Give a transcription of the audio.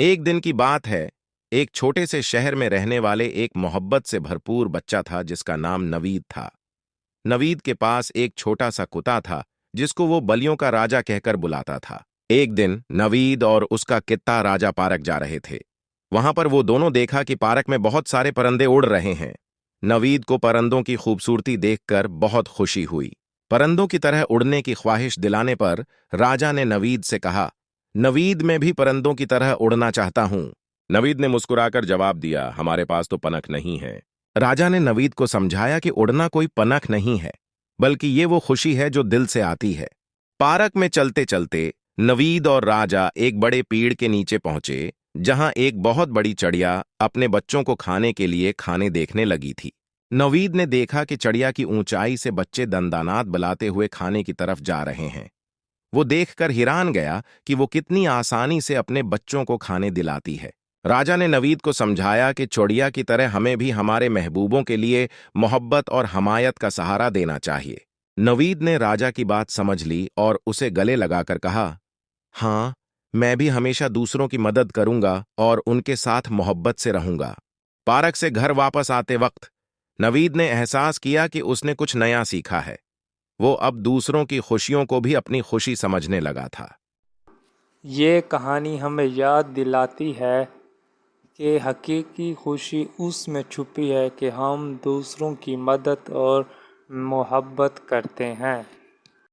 एक दिन की बात है। एक छोटे से शहर में रहने वाले एक मोहब्बत से भरपूर बच्चा था जिसका नाम नवीद था। नवीद के पास एक छोटा सा कुत्ता था जिसको वो बलियों का राजा कहकर बुलाता था। एक दिन नवीद और उसका कित्ता राजा पार्क जा रहे थे। वहां पर वो दोनों देखा कि पार्क में बहुत सारे परिंदे उड़ रहे हैं। नवीद को परिंदों की खूबसूरती देखकर बहुत खुशी हुई। परिंदों की तरह उड़ने की ख्वाहिश दिलाने पर राजा ने नवीद से कहा, नवीद, मैं भी परिंदों की तरह उड़ना चाहता हूं। नवीद ने मुस्कुराकर जवाब दिया, हमारे पास तो पनख नहीं है। राजा ने नवीद को समझाया कि उड़ना कोई पनख नहीं है, बल्कि ये वो खुशी है जो दिल से आती है। पार्क में चलते चलते नवीद और राजा एक बड़े पेड़ के नीचे पहुंचे, जहां एक बहुत बड़ी चिड़िया अपने बच्चों को खाने के लिए खाने देखने लगी थी। नवीद ने देखा कि चिड़िया की ऊंचाई से बच्चे दंदानात बलाते हुए खाने की तरफ जा रहे हैं। वो देखकर हैरान गया कि वो कितनी आसानी से अपने बच्चों को खाने दिलाती है। राजा ने नवीद को समझाया कि चिड़िया की तरह हमें भी हमारे महबूबों के लिए मोहब्बत और हमायत का सहारा देना चाहिए। नवीद ने राजा की बात समझ ली और उसे गले लगाकर कहा, हाँ, मैं भी हमेशा दूसरों की मदद करूंगा और उनके साथ मोहब्बत से रहूंगा। पार्क से घर वापस आते वक्त नवीद ने एहसास किया कि उसने कुछ नया सीखा है। वो अब दूसरों की खुशियों को भी अपनी खुशी समझने लगा था। ये कहानी हमें याद दिलाती है कि हकीकी खुशी उसमें छुपी है कि हम दूसरों की मदद और मोहब्बत करते हैं।